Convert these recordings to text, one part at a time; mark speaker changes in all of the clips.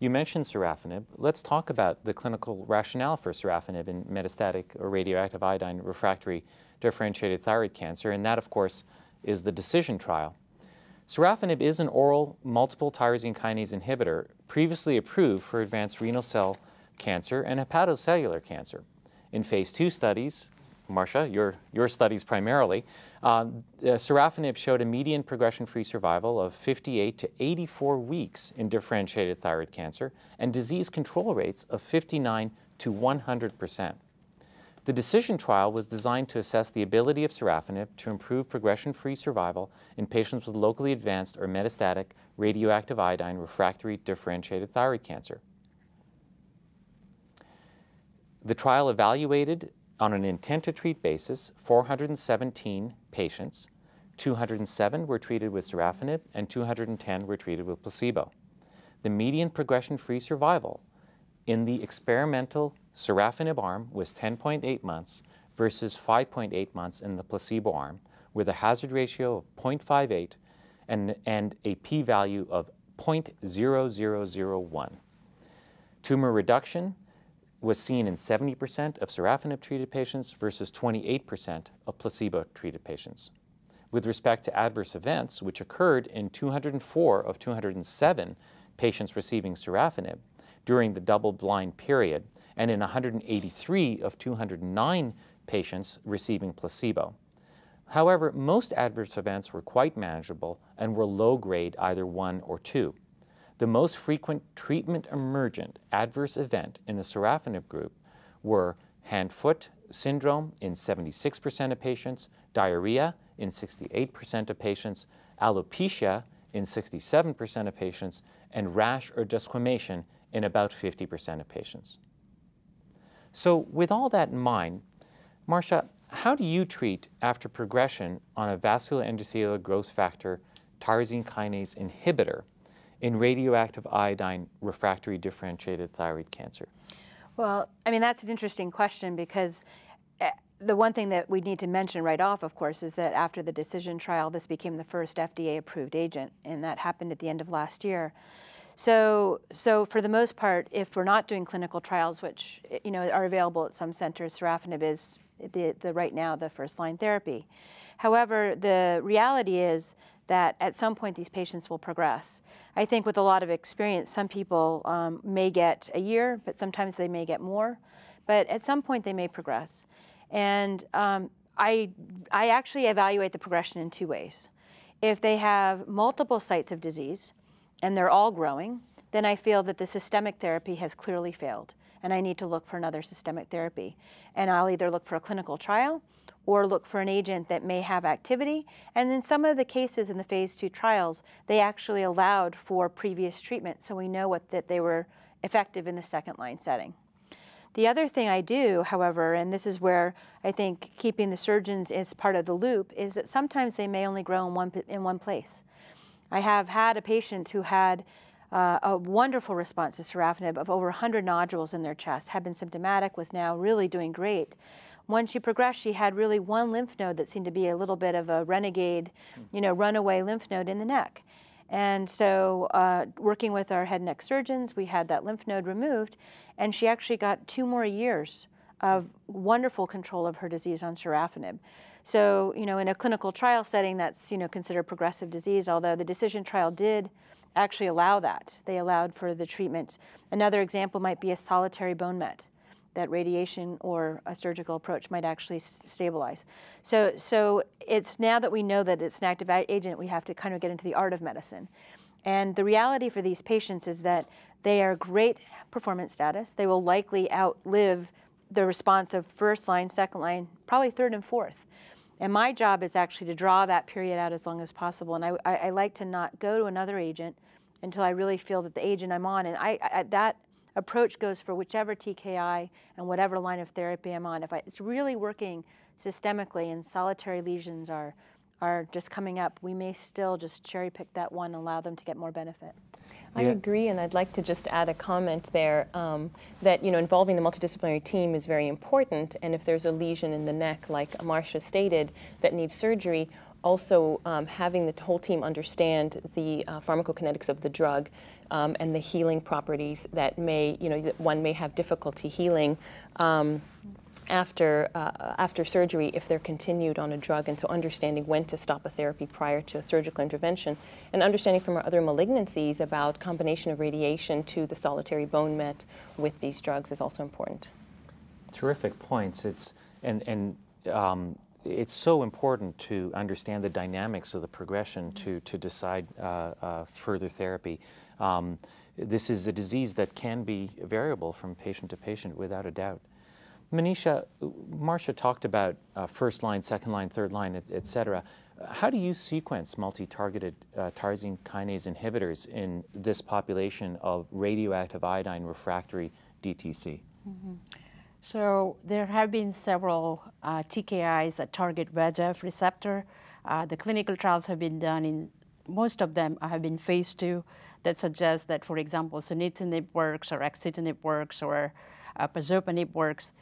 Speaker 1: You mentioned sorafenib. Let's talk about the clinical rationale for sorafenib in metastatic or radioactive iodine refractory differentiated thyroid cancer, and that, of course, is the DECISION trial. Sorafenib is an oral multiple tyrosine kinase inhibitor previously approved for advanced renal cell cancer and hepatocellular cancer. In phase 2 studies, Marcia, your studies primarily, sorafenib showed a median progression-free survival of 58 to 84 weeks in differentiated thyroid cancer and disease control rates of 59 to 100%. The DECISION trial was designed to assess the ability of sorafenib to improve progression-free survival in patients with locally advanced or metastatic radioactive iodine refractory differentiated thyroid cancer. The trial evaluated on an intent-to-treat basis 417 patients. 207 were treated with sorafenib and 210 were treated with placebo. The median progression-free survival in the experimental sorafenib arm was 10.8 months versus 5.8 months in the placebo arm, with a hazard ratio of 0.58 and a p-value of 0.0001. Tumor reduction was seen in 70% of sorafenib-treated patients versus 28% of placebo-treated patients. With respect to adverse events, which occurred in 204 of 207 patients receiving sorafenib during the double-blind period, and in 183 of 209 patients receiving placebo. However, most adverse events were quite manageable and were low-grade, either 1 or 2. The most frequent treatment-emergent adverse event in the sorafenib group were hand-foot syndrome in 76% of patients, diarrhea in 68% of patients, alopecia in 67% of patients, and rash or desquamation in about 50% of patients. So with all that in mind, Marcia, how do you treat after progression on a vascular endothelial growth factor tyrosine kinase inhibitor in radioactive iodine refractory differentiated thyroid cancer?
Speaker 2: Well, I mean, that's an interesting question because the one thing that we need to mention right off, of course, is that after the DECISION trial, this became the first FDA-approved agent, and that happened at the end of last year. So for the most part, if we're not doing clinical trials, which are available at some centers, sorafenib is right now the first-line therapy. However, the reality is that at some point these patients will progress. I think with a lot of experience, some people may get a year, but sometimes they may get more. But at some point they may progress. And I actually evaluate the progression in 2 ways. If they have multiple sites of disease, and they're all growing, then I feel that the systemic therapy has clearly failed, and I need to look for another systemic therapy. And I'll either look for a clinical trial or look for an agent that may have activity. And in some of the cases in the phase 2 trials, they actually allowed for previous treatment, so we know that they were effective in the second-line setting. The other thing I do, however, and this is where I think keeping the surgeons as part of the loop, is that sometimes they may only grow in one place. I have had a patient who had a wonderful response to sorafenib of over 100 nodules in their chest, had been symptomatic, was now really doing great. When she progressed, she had really one lymph node that seemed to be a little bit of a renegade, runaway lymph node in the neck. And so working with our head and neck surgeons, we had that lymph node removed, and she actually got 2 more years of wonderful control of her disease on sorafenib. So, in a clinical trial setting, that's, considered progressive disease, although the DECISION trial did actually allow that. They allowed for the treatment. Another example might be a solitary bone met, that radiation or a surgical approach might actually stabilize. So it's now that we know that it's an active agent, we have to kind of get into the art of medicine. And the reality for these patients is that they are great performance status. They will likely outlive the response of first line, second line, probably third and fourth. And my job is actually to draw that period out as long as possible. And I like to not go to another agent until I really feel that the agent I'm on, and that approach goes for whichever TKI and whatever line of therapy I'm on. If it's really working systemically and solitary lesions are just coming up, we may still just cherry pick that one and allow them to get more benefit.
Speaker 3: I agree, and I'd like to just add a comment there that involving the multidisciplinary team is very important, and if there's a lesion in the neck, like Marcia stated, that needs surgery, also having the whole team understand the pharmacokinetics of the drug and the healing properties that one may have difficulty healing after surgery if they're continued on a drug, and so understanding when to stop a therapy prior to a surgical intervention, and understanding from our other malignancies about combination of radiation to the solitary bone met with these drugs is also important.
Speaker 1: Terrific points. It's it's so important to understand the dynamics of the progression to decide further therapy. This is a disease that can be variable from patient to patient without a doubt. Marcia talked about first line, second line, third line, et cetera. How do you sequence multi-targeted tyrosine kinase inhibitors in this population of radioactive iodine refractory DTC?
Speaker 4: Mm-hmm. So there have been several TKIs that target VEGF receptor. The clinical trials have been done in, most of them have been phase 2 that suggest that, for example, sunitinib works or axitinib works or pazopanib works.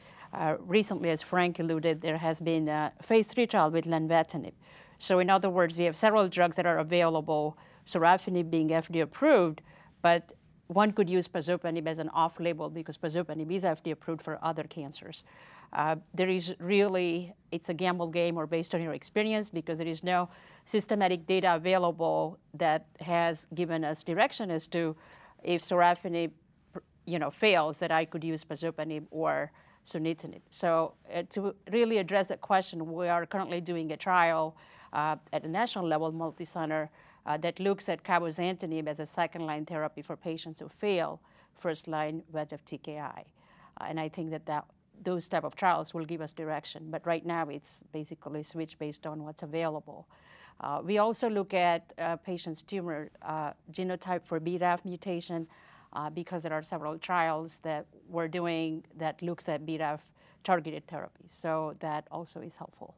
Speaker 4: Recently, as Frank alluded, there has been a phase 3 trial with lenvatinib. So in other words, we have several drugs that are available, Sorafenib being FDA approved, but one could use pazopanib as an off-label because pazopanib is FDA approved for other cancers. There is really, it's a gamble game or based on your experience because there is no systematic data available that has given us direction as to if Sorafenib fails, that I could use pazopanib or sunitinib. So to really address that question, we are currently doing a trial at a national level, multi-center, that looks at cabozantinib as a second-line therapy for patients who fail first-line VEGF TKI. And I think that those type of trials will give us direction. But right now, it's basically switch based on what's available. We also look at patients' tumor genotype for BRAF mutation, because there are several trials that we're doing that looks at BRAF targeted therapies. So that also is helpful.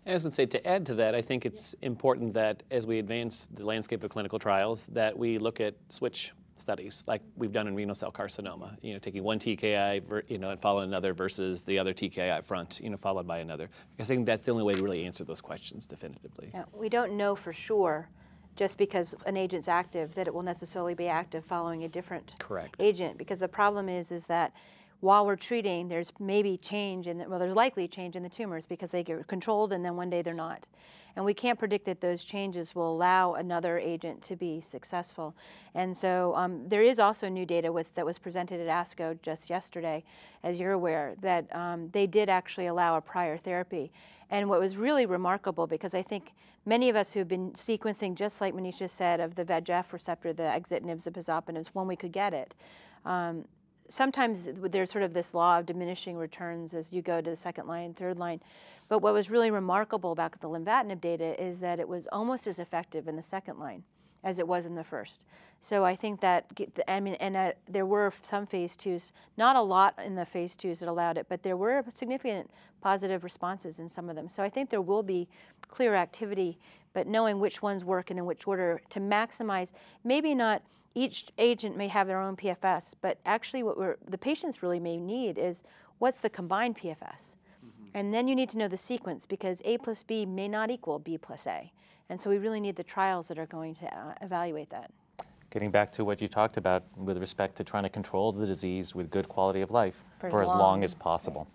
Speaker 5: And I was going to say, to add to that, I think it's important that as we advance the landscape of clinical trials, that we look at switch studies like we've done in renal cell carcinoma, taking one TKI, and following another versus the other TKI front, followed by another. I think that's the only way to really answer those questions definitively.
Speaker 2: Yeah, we don't know for sure, just because an agent's active, that it will necessarily be active following a different agent. Because the problem is that while we're treating, there's maybe change there's likely change in the tumors because they get controlled and then one day they're not. And we can't predict that those changes will allow another agent to be successful. And so there is also new data that was presented at ASCO just yesterday, as you're aware, that they did actually allow a prior therapy. And what was really remarkable, because I think many of us who've been sequencing, just like Manisha said, of the VEGF receptor, the axitinibs, the pazopanibs, when we could get it, sometimes there's sort of this law of diminishing returns as you go to the second line, third line. But what was really remarkable about the lenvatinib data is that it was almost as effective in the second line as it was in the first. So I think that, there were some phase 2s, not a lot in the phase 2s that allowed it, but there were significant positive responses in some of them. So I think there will be clear activity, but knowing which ones work and in which order to maximize, maybe not each agent may have their own PFS, but actually what the patients really may need is what's the combined PFS? Mm-hmm. And then you need to know the sequence because A plus B may not equal B plus A. And so we really need the trials that are going to evaluate that.
Speaker 1: Getting back to what you talked about with respect to trying to control the disease with good quality of life for as long as possible.